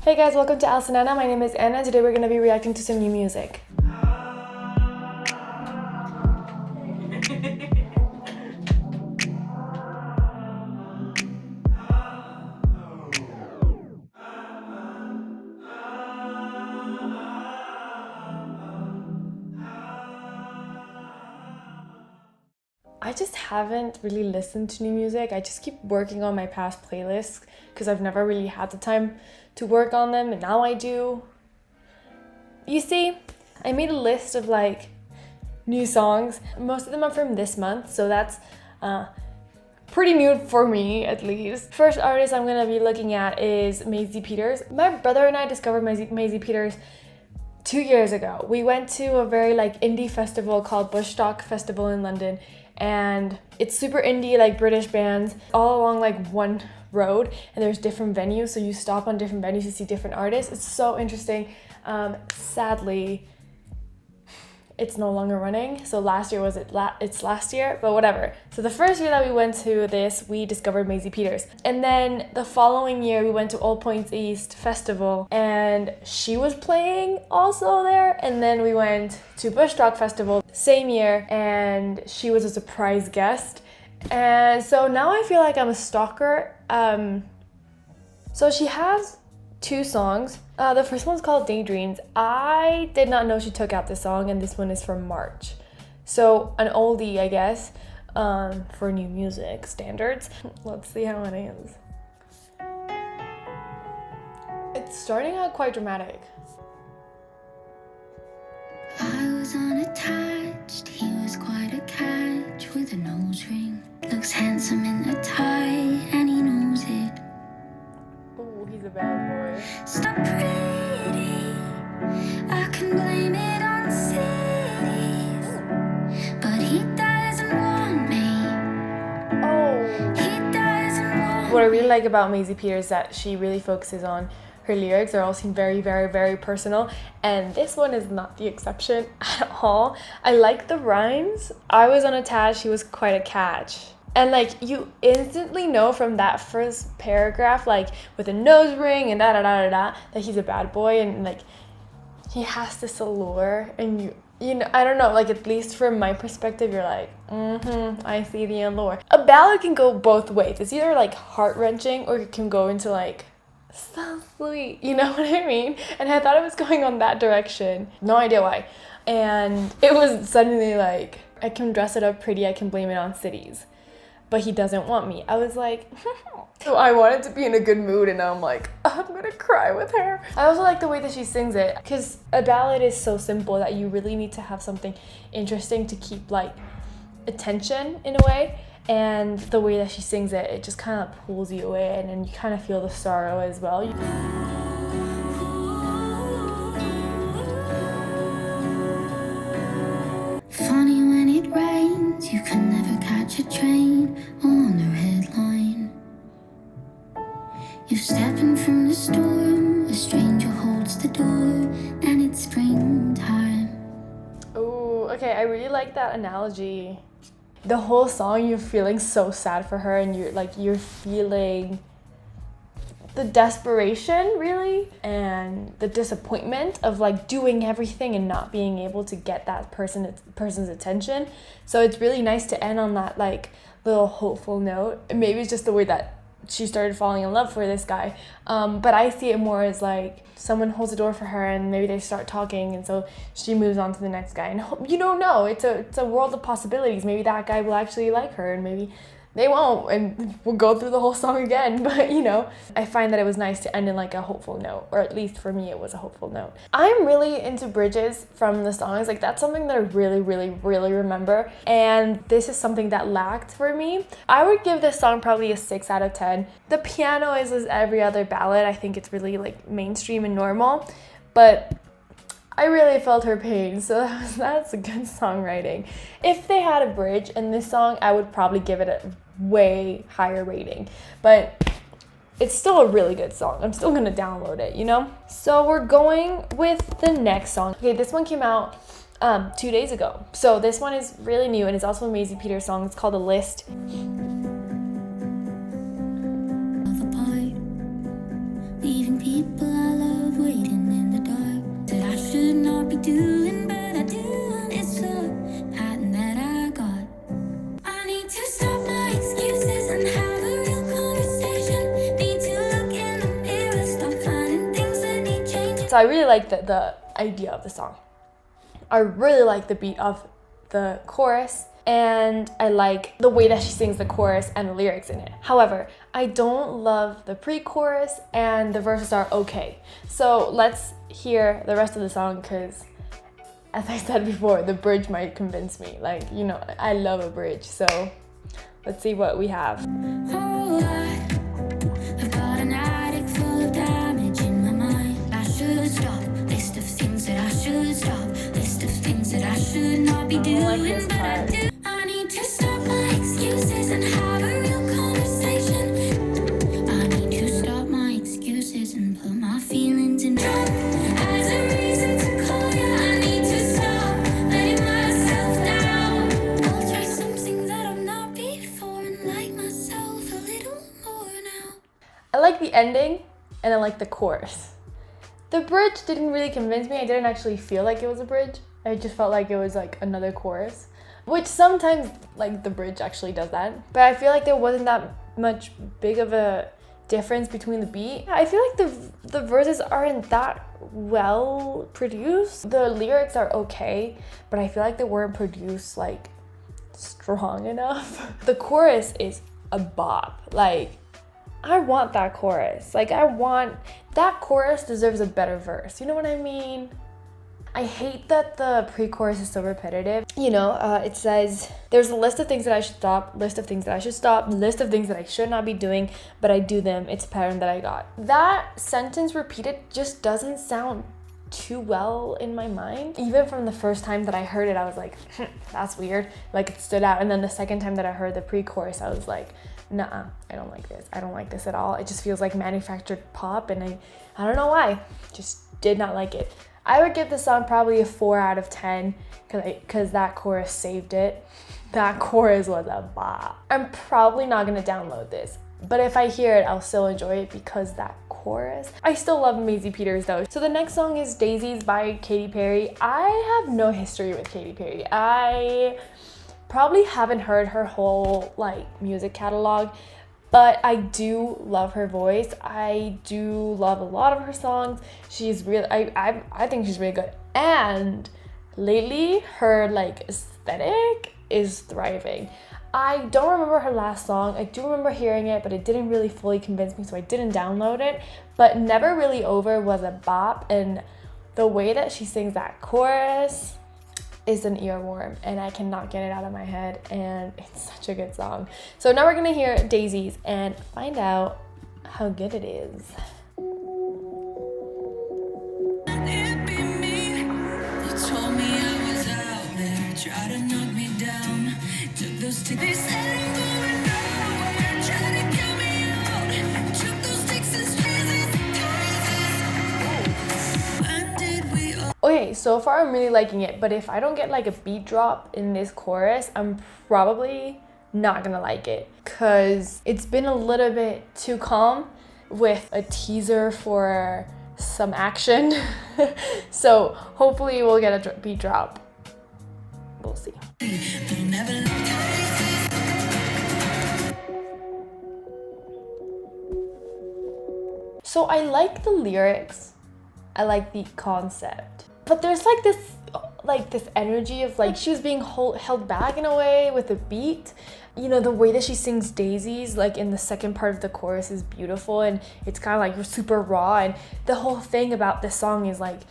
Hey guys, welcome to Alice and Anna. My name is Anna. Today we're going to be reacting to some new music. I just haven't really listened to new music. I just keep working on my past playlists because I've never really had the time to work on them, and now I do. You see, I made a list of like new songs. Most of them are from this month, so that's pretty new for me at least. First artist I'm gonna be looking at is Maisie Peters. My brother and I discovered Maisie Peters 2 years ago. We went to a very like indie festival called Bushstock Festival in London, and it's super indie, like British bands all along like one road, and there's different venues, so you stop on different venues to see different artists. It's so interesting. Sadly, it's no longer running. So last year it's last year, but whatever. So the first year that we went to this, we discovered Maisie Peters. And then the following year we went to All Points East Festival and she was playing also there. And then we went to Bushstock Festival same year and she was a surprise guest. And so now I feel like I'm a stalker. So she has 2 songs. The first one's called Daydreams. I did not know she took out this song, and this one is from March. So an oldie, I guess, for new music standards. Let's see how it is. It's starting out quite dramatic. I was unattached, he was quite a catch with a nose ring. Looks handsome in a tie, and he knows it. Ooh, he's a bad boy. So pretty, I can blame it on cities, but he doesn't want me. Oh. He doesn't want What I really like about Maisie Peters is that she really focuses on her lyrics. They all seem very, very, very personal, and this one is not the exception at all. I like the rhymes. I was unattached, he was quite a catch. And like you instantly know from that first paragraph, like with a nose ring and da that he's a bad boy, and like he has this allure, and you know, I don't know, like at least from my perspective, you're like, I see the allure. A ballad can go both ways. It's either like heart-wrenching or it can go into like so sweet, you know what I mean? And I thought it was going on that direction. No idea why. And it was suddenly like, I can dress it up pretty, I can blame it on cities, but he doesn't want me. I was like, so I wanted to be in a good mood, and now I'm like, I'm gonna cry with her. I also like the way that she sings it, because a ballad is so simple that you really need to have something interesting to keep like attention in a way. And the way that she sings it, it just kind of pulls you in, and you kind of feel the sorrow as well. Funny when it rains, you can never catch a train on the red line. You're stepping from the storm, a stranger holds the door, and it's springtime. Oh, okay, I really like that analogy. The whole song, you're feeling so sad for her, and you're feeling the desperation, really, and the disappointment of like doing everything and not being able to get that person's attention. So it's really nice to end on that like little hopeful note. Maybe it's just the way that she started falling in love for this guy, but I see it more as like someone holds the door for her, and maybe they start talking, and so she moves on to the next guy, and you don't know, it's a world of possibilities. Maybe that guy will actually like her, and maybe they won't, and we'll go through the whole song again. But you know, I find that it was nice to end in like a hopeful note, or at least for me it was a hopeful note. I'm really into bridges from the songs. Like that's something that I really, really, really remember, and this is something that lacked for me. I would give this song probably a 6 out of 10. The piano is as every other ballad. I think it's really like mainstream and normal, but I really felt her pain, so that's a good songwriting. If they had a bridge in this song, I would probably give it a way higher rating, but it's still a really good song. I'm still gonna download it, you know? So we're going with the next song. Okay, this one came out 2 days ago. So this one is really new, and it's also a Maisie Peters song. It's called A List. Leaving people alone. So I really like the idea of the song. I really like the beat of the chorus, and I like the way that she sings the chorus and the lyrics in it. However, I don't love the pre-chorus, and the verses are okay. So let's hear the rest of the song, because as I said before, the bridge might convince me. Like, you know, I love a bridge. So let's see what we have. Oh, I've got an attic full of damage in my mind. I should stop. List of things that I should stop. List of things that I should not be doing. Like this But I part. do. I need to stop my excuses and have a real conversation. I need to stop my excuses and put my feelings in drop. As a reason to call you, I need to stop letting myself down. I'll try something that I'm not before and like myself a little more now. I like the ending, and I like the chorus. The bridge didn't really convince me. I didn't actually feel like it was a bridge. I just felt like it was like another chorus, which sometimes like the bridge actually does that. But I feel like there wasn't that much big of a difference between the beat. I feel like the verses aren't that well produced. The lyrics are okay, but I feel like they weren't produced like strong enough. The chorus is a bop. Like, I want that chorus. Like, that chorus deserves a better verse. You know what I mean? I hate that the pre-chorus is so repetitive. You know, it says, there's a list of things that I should stop, list of things that I should stop, list of things that I should not be doing, but I do them. It's a pattern that I got. That sentence repeated just doesn't sound too well in my mind. Even from the first time that I heard it, I was like, that's weird. Like, it stood out. And then the second time that I heard the pre-chorus, I was like, nah, I don't like this. I don't like this at all. It just feels like manufactured pop, and I don't know why. Just did not like it. I would give the song probably a 4 out of 10 because that chorus saved it. That chorus was a bop. I'm probably not gonna download this, but if I hear it, I'll still enjoy it because that chorus. I still love Maisie Peters though. So the next song is Daisies by Katy Perry. I have no history with Katy Perry. I probably haven't heard her whole like music catalog, but I do love her voice. I do love a lot of her songs. She's really, I think she's really good. And lately, her like aesthetic is thriving. I don't remember her last song. I do remember hearing it, but it didn't really fully convince me, so I didn't download it. But Never Really Over was a bop, and the way that she sings that chorus is an earworm, and I cannot get it out of my head, and it's such a good song. So now we're gonna hear Daisies and find out how good it is. It be me that told me I was out there, tried to knock me down, took those sticks, they said I'm going nowhere, tried to kill me out, took those sticks and scissors, when did we all... Okay, so far I'm really liking it, but if I don't get like a beat drop in this chorus, I'm probably not gonna like it, because it's been a little bit too calm with a teaser for some action. So hopefully we'll get a beat drop. We'll see. So I like the lyrics, I like the concept, but there's like this energy of like she was being held back in a way with the beat. You know, the way that she sings Daisies like in the second part of the chorus is beautiful, and it's kind of like super raw, and the whole thing about this song is like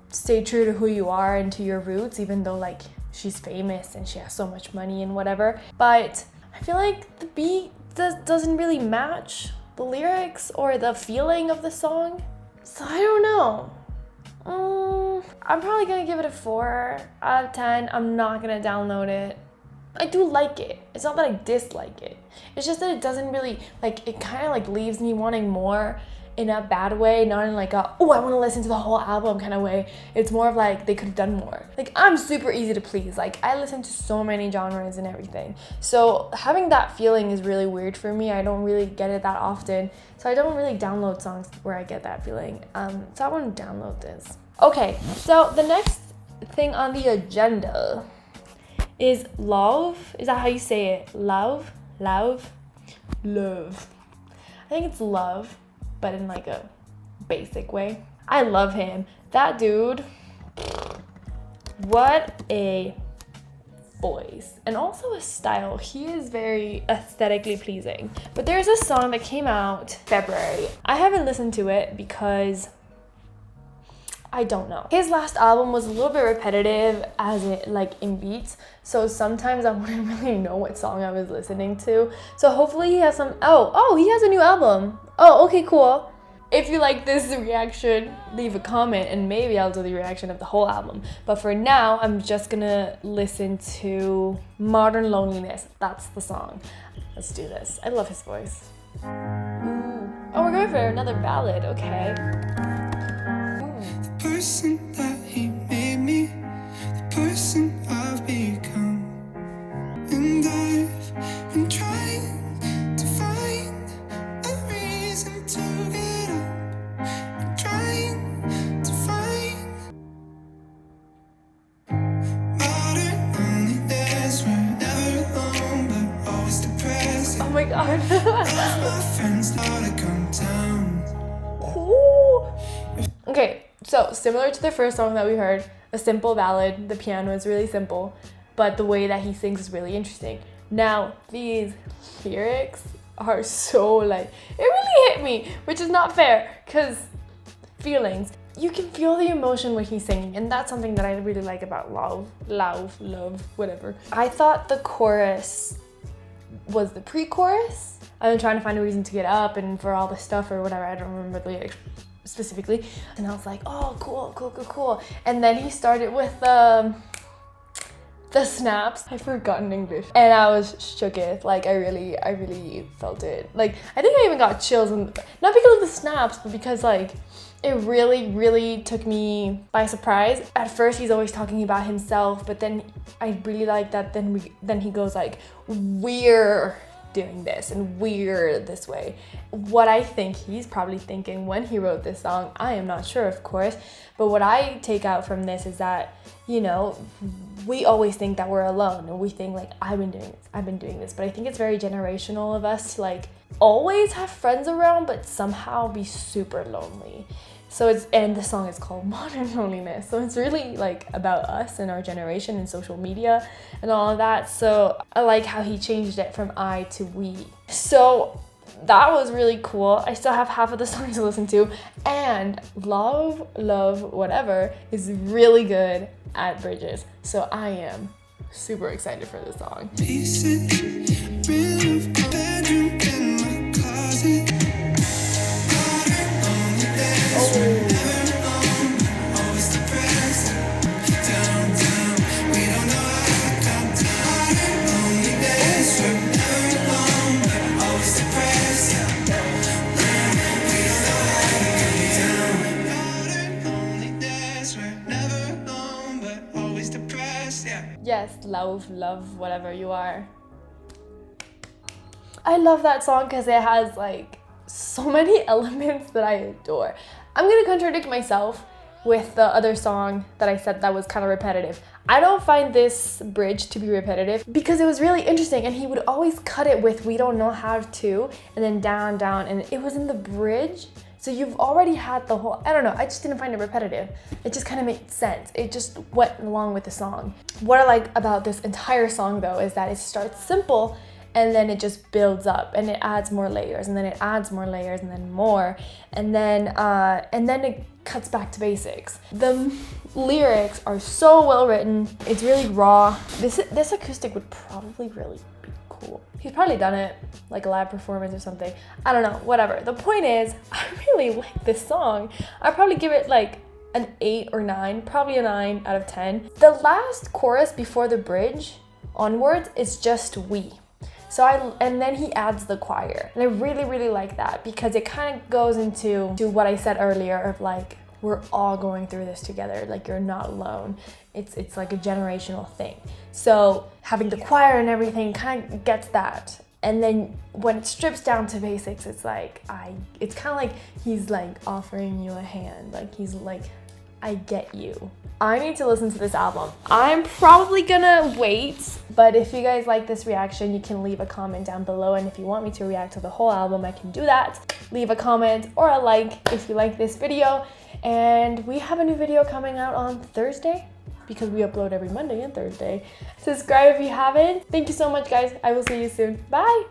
stay true to who you are and to your roots, even though like she's famous and she has so much money and whatever. But I feel like the beat doesn't really match the lyrics or the feeling of the song, so I don't know. I'm probably gonna give it a 4 out of 10. I'm not gonna download it. I do like it. It's not that I dislike it. It's just that it doesn't really, like, it kind of like leaves me wanting more in a bad way, not in like a, oh, I want to listen to the whole album kind of way. It's more of like they could have done more. Like, I'm super easy to please. Like, I listen to so many genres and everything. So having that feeling is really weird for me. I don't really get it that often. So I don't really download songs where I get that feeling. So I want to download this. Okay, so the next thing on the agenda is Lauv. Is that how you say it? Lauv? Lauv? Love. I think it's love, but in like a basic way. I love him. That dude, what a voice, and also a style. He is very aesthetically pleasing. But there's a song that came out February. I haven't listened to it because I don't know. His last album was a little bit repetitive as it like in beats, so sometimes I wouldn't really know what song I was listening to. So hopefully he has some he has a new album. Oh, okay, cool. If you like this reaction, leave a comment and maybe I'll do the reaction of the whole album. But for now, I'm just gonna listen to Modern Loneliness. That's the song. Let's do this. I love his voice. Ooh. Oh, we're going for another ballad, okay. The person that he made me, the person I've become. And I've been trying to find a reason to get up. Been trying to find modern loneliness. We're never alone, but always depressed. Oh my god. My friends now to come down. Ooh. Okay, so similar to the first song that we heard, a simple ballad. The piano is really simple, but the way that he sings is really interesting. Now, these lyrics are so like, it really hit me, which is not fair, because feelings. You can feel the emotion when he's singing, and that's something that I really like about Lauv, whatever. I thought the chorus was the pre-chorus. I've been trying to find a reason to get up and for all the stuff or whatever, I don't remember the lyrics specifically. And I was like, oh, cool. And then he started with the snaps. I forgot in English. And I was shooketh. Like I really felt it. Like I think I even got chills, not because of the snaps, but because like it really took me by surprise. At first he's always talking about himself, but then I really like that then he goes like, we're doing this and we're this way. What I think he's probably thinking when he wrote this song, I am not sure, of course, but what I take out from this is that, you know, we always think that we're alone, and we think like, I've been doing this, but I think it's very generational of us to like always have friends around but somehow be super lonely. So and the song is called Modern Loneliness, so it's really like about us and our generation and social media and all of that. So I like how he changed it from I to we. So that was really cool. I still have half of the song to listen to, and Lauv, whatever, is really good at bridges. So I am super excited for this song. Yes, love, whatever you are. I love that song because it has like so many elements that I adore. I'm gonna contradict myself with the other song that I said that was kind of repetitive. I don't find this bridge to be repetitive because it was really interesting, and he would always cut it with "we don't know how to" and then down, and it was in the bridge. So you've already had the whole, I don't know, I just didn't find it repetitive. It just kind of made sense. It just went along with the song. What I like about this entire song though is that it starts simple and then it just builds up and it adds more layers and then it adds more layers and then more. And then it cuts back to basics. The lyrics are so well written. It's really raw. This acoustic would probably really be cool. He's probably done it like a live performance or something. I don't know, whatever. The point is, I really like this song. I'd probably give it like an 8 or 9, probably a 9 out of 10. The last chorus before the bridge onwards is just we. And then he adds the choir. And I really like that because it kind of goes into what I said earlier of like, we're all going through this together. Like you're not alone. It's like a generational thing. So having the choir and everything kind of gets that. And then when it strips down to basics, it's like, it's kind of like he's like offering you a hand. Like he's like I get you. I need to listen to this album. I'm probably gonna wait, but if you guys like this reaction, you can leave a comment down below, and if you want me to react to the whole album, I can do that. Leave a comment or a like if you like this video, and we have a new video coming out on Thursday because we upload every Monday and Thursday. Subscribe if you haven't. Thank you so much, guys. I will see you soon. Bye!